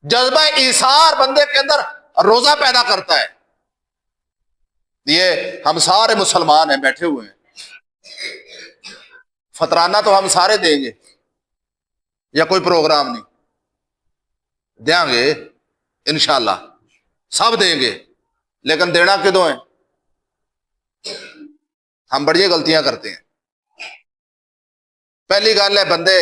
جذبہ ایثار بندے کے اندر روزہ پیدا کرتا ہے. یہ ہم سارے مسلمان ہیں بیٹھے ہوئے ہیں, فطرانہ تو ہم سارے دیں گے یا کوئی پروگرام نہیں دیں گے انشاءاللہ, سب دیں گے, لیکن دینا کدوں ہے؟ ہم بڑی غلطیاں کرتے ہیں. پہلی گل ہے بندے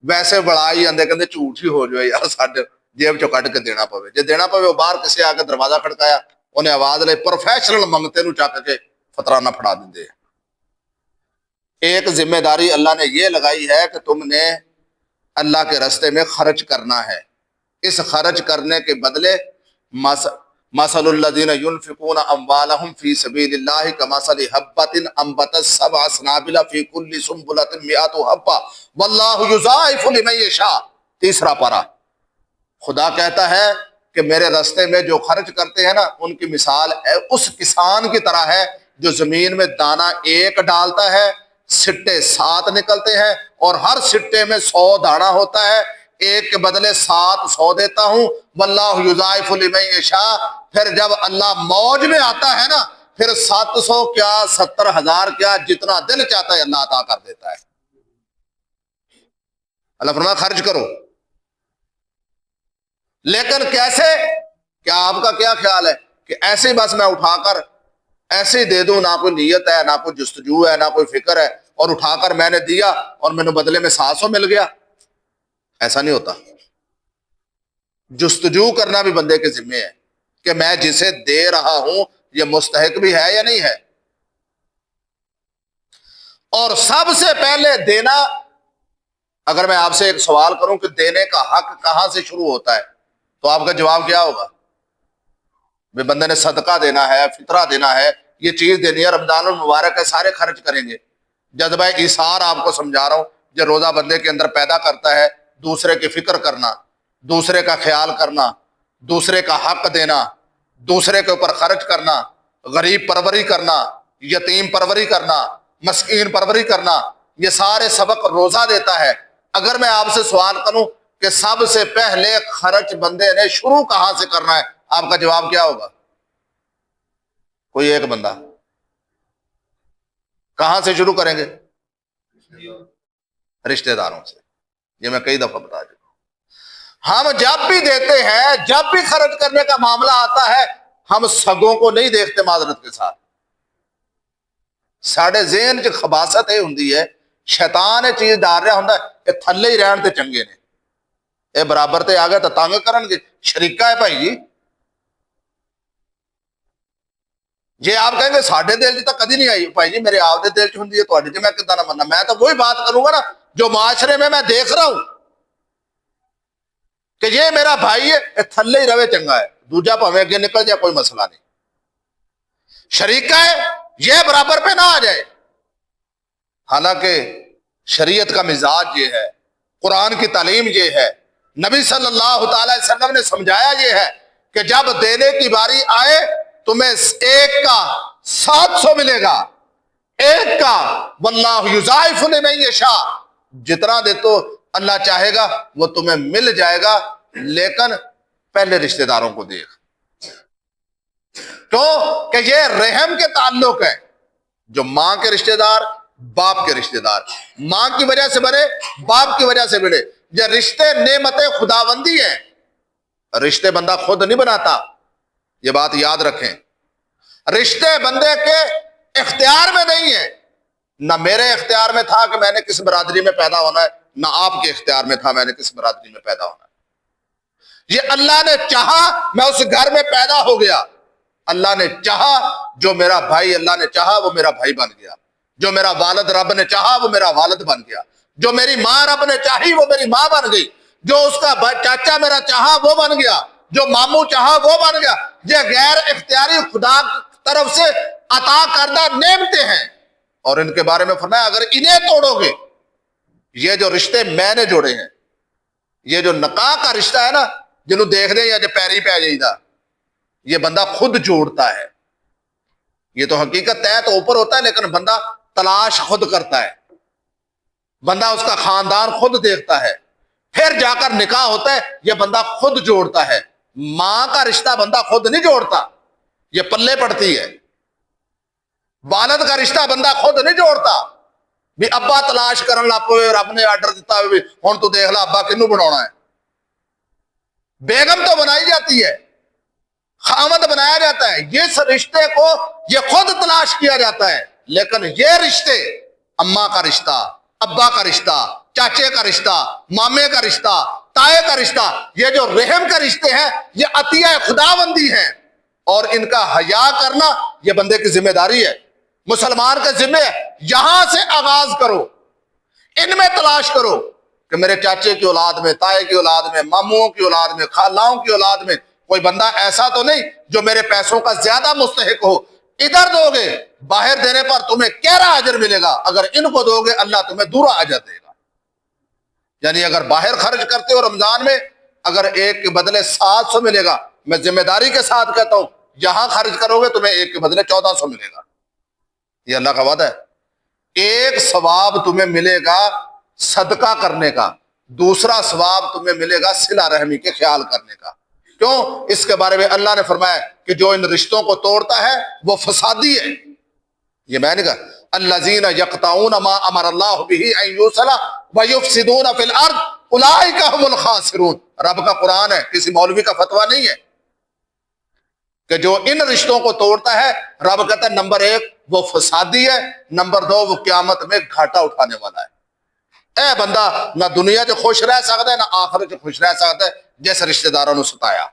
ویسے بڑا ہی آدھے کہ جھوٹ ہی ہو جائے یار ساڈے جیب چو کٹ کے دینا پوے, جی دینا پوے وہ باہر کسی آ کے دروازہ کھڑکایا انہیں آواز لے پروفیشنل منگتے نو چک کے فطرانہ پھڑا دیں. ایک ذمہ داری اللہ نے یہ لگائی ہے کہ تم نے اللہ کے راستے میں خرچ کرنا ہے. اس خرچ کرنے کے بدلے مثل الذین ينفقون اموالهم فی سبیل اللہ کمثل حبۃ انبتت سبع سنابل فی کل سنبلۃ مئۃ حبۃ واللہ یضاعف لمن یشاء. تیسرا پارہ. خدا کہتا ہے کہ میرے راستے میں جو خرچ کرتے ہیں نا ان کی مثال اس کسان کی طرح ہے جو زمین میں دانہ ایک ڈالتا ہے, سٹے 7 نکلتے ہیں اور ہر سٹے میں 100 دانہ ہوتا ہے, ایک کے بدلے 700 دیتا ہوں. واللہ یضاعف لمن یشاء. پھر جب اللہ موج میں آتا ہے نا پھر 700 کیا 70,000 کیا جتنا دل چاہتا ہے اللہ عطا کر دیتا ہے. اللہ فرمایا خرچ کرو, لیکن کیسے؟ کیا آپ کا کیا خیال ہے کہ ایسے بس میں اٹھا کر ایسے ہی دے دوں, نہ کوئی نیت ہے نہ کوئی جستجو ہے نہ کوئی فکر ہے, اور اٹھا کر میں نے دیا اور میں نے بدلے میں 700 مل گیا؟ ایسا نہیں ہوتا. جستجو کرنا بھی بندے کے ذمہ ہے کہ میں جسے دے رہا ہوں یہ مستحق بھی ہے یا نہیں ہے. اور سب سے پہلے دینا, اگر میں آپ سے ایک سوال کروں کہ دینے کا حق کہاں سے شروع ہوتا ہے تو آپ کا جواب کیا ہوگا؟ بے بندے نے صدقہ دینا ہے, فطرہ دینا ہے, یہ چیز دینی ہے, رمضان المبارک ہے, سارے خرچ کریں گے. جذبہ ایثار آپ کو سمجھا رہا ہوں جو روزہ بندے کے اندر پیدا کرتا ہے, دوسرے کی فکر کرنا, دوسرے کا خیال کرنا, دوسرے کا حق دینا, دوسرے کے اوپر خرچ کرنا, غریب پروری کرنا, یتیم پروری کرنا, مسکین پروری کرنا, یہ سارے سبق روزہ دیتا ہے. اگر میں آپ سے سوال کروں کہ سب سے پہلے خرچ بندے نے شروع کہاں سے کرنا ہے, آپ کا جواب کیا ہوگا؟ کوئی ایک بندہ کہاں سے شروع کریں گے؟ رشتہ داروں سے. یہ میں کئی دفعہ بتا چکا ہوں. ہم جب بھی دیتے ہیں, جب بھی خرچ کرنے کا معاملہ آتا ہے, ہم سگوں کو نہیں دیکھتے معذرت کے ساتھ. ساڑھے ذہن چ خباست یہ ہوندی ہے, شیطان یہ چیز ڈال رہا ہوں کہ تھلے ہی رہن تے چنگے نے, اے برابر تے آ گئے تو تنگ کرن گے. شریکہ ہے بھائی جی. جی آپ کہیں گے ساڈے دل چ تو کدی نہیں آئی, بھائی جی میرے آپ دے دل چ ہوندی ہے, تہاڈے چ میں کداں نہ مننا. میں تو وہی بات کروں گا نا جو معاشرے میں دیکھ رہا ہوں کہ یہ میرا بھائی ہے, تھلے ہی رہے چنگا ہے, دوجا پاویں اگے نکل جائے کوئی مسئلہ نہیں. شریکہ ہے یہ برابر پہ نہ آ جائے. حالانکہ شریعت کا مزاج یہ ہے, قرآن کی تعلیم یہ ہے, نبی صلی اللہ تعالی وسلم نے سمجھایا یہ ہے کہ جب دینے کی باری آئے تمہیں ایک کا 700 ملے گا, ایک کا واللہ یضاعف لمن یشاء. جتنا دے تو اللہ چاہے گا وہ تمہیں مل جائے گا, لیکن پہلے رشتہ داروں کو دیکھ. کیوں کہ یہ رحم کے تعلق ہے. جو ماں کے رشتہ دار, باپ کے رشتہ دار, ماں کی وجہ سے بڑے, باپ کی وجہ سے بڑے. یہ رشتے نعمت خداوندی ہیں, رشتے بندہ خود نہیں بناتا, یہ بات یاد رکھیں. رشتے بندے کے اختیار میں نہیں ہے. نہ میرے اختیار میں تھا کہ میں نے کس برادری میں پیدا ہونا ہے, نہ آپ کے اختیار میں تھا میں نے کس برادری میں پیدا ہونا ہے. یہ اللہ نے چاہا میں اس گھر میں پیدا ہو گیا. اللہ نے چاہا جو میرا بھائی اللہ نے چاہا وہ میرا بھائی بن گیا, جو میرا والد رب نے چاہا وہ میرا والد بن گیا, جو میری ماں رب نے چاہی وہ میری ماں بن گئی, جو اس کا چاچا میرا چاہا وہ بن گیا, جو ماموں چاہا وہ بن گیا. یہ غیر اختیاری خدا کی طرف سے عطا کردہ نعمتیں ہیں, اور ان کے بارے میں فرمایا اگر انہیں توڑو گے, یہ جو رشتے میں نے جوڑے ہیں, یہ جو نکاح کا رشتہ ہے نا جنہوں دیکھ دیں یا جو پیری پہ جائے گا, یہ بندہ خود جوڑتا ہے. یہ تو حقیقت ہے تو اوپر ہوتا ہے, لیکن بندہ تلاش خود کرتا ہے, بندہ اس کا خاندان خود دیکھتا ہے, پھر جا کر نکاح ہوتا ہے، یہ بندہ خود جوڑتا ہے، ماں کا رشتہ بندہ خود نہیں جوڑتا، یہ پلے پڑتی ہے۔ والد کا رشتہ بندہ خود نہیں جوڑتا، بھی ابا تلاش کرن لگ پے، رب نے آرڈر دیتا ہوئے ہن تو دیکھ لا ابا کنوں بناونا ہے۔ بیگم تو بنائی جاتی ہے، خاوند بنایا جاتا ہے، اس رشتے کو یہ خود تلاش کیا جاتا ہے۔ لیکن یہ رشتے، اماں کا رشتہ، ابا کا رشتہ، چاچے کا رشتہ، مامے کا رشتہ، تائے کا رشتہ، یہ جو رحم کے رشتے ہیں یہ عطیہ خداوندی ہیں، اور ان کا حیا کرنا یہ بندے کی ذمہ داری ہے، مسلمان کے ذمہ ہے۔ یہاں سے آغاز کرو، ان میں تلاش کرو کہ میرے چاچے کی اولاد میں، تائے کی اولاد میں، ماموں کی اولاد میں، خالاؤں کی اولاد میں کوئی بندہ ایسا تو نہیں جو میرے پیسوں کا زیادہ مستحق ہو۔ ادھر دو گے باہر دینے پر تمہیں کیرا اجر ملے گا، اگر ان کو دو گے اللہ تمہیں دورا اجر دے گا۔ یعنی اگر باہر خرچ کرتے ہو رمضان میں، اگر ایک کے بدلے 700 ملے گا، میں ذمہ داری کے ساتھ کہتا ہوں یہاں خرچ کرو گے تمہیں ایک کے بدلے 1400 ملے گا، یہ اللہ کا وعدہ ہے۔ ایک ثواب تمہیں ملے گا صدقہ کرنے کا، دوسرا ثواب تمہیں ملے گا صلہ رحمی کے خیال کرنے کا۔ کیوں؟ اس کے بارے میں اللہ نے فرمایا کہ جو ان رشتوں کو توڑتا ہے وہ فسادی ہے۔ یہ میں نے کہا الذین یقطعون ما امر اللہ بہ ان یوصل ویفسدون فی الارض اولئک هم الخاسرون۔ رب کا قرآن ہے، کسی مولوی کا فتویٰ نہیں ہے، کہ جو ان رشتوں کو توڑتا ہے رب کہتا ہے نمبر 1 وہ فسادی ہے، نمبر 2 وہ قیامت میں گھاٹا اٹھانے والا ہے۔ اے بندہ نہ دنیا سے خوش رہ سکتا ہے نہ آخرت سے خوش رہ سکتا ہے جیسے رشتہ داروں نے ستایا۔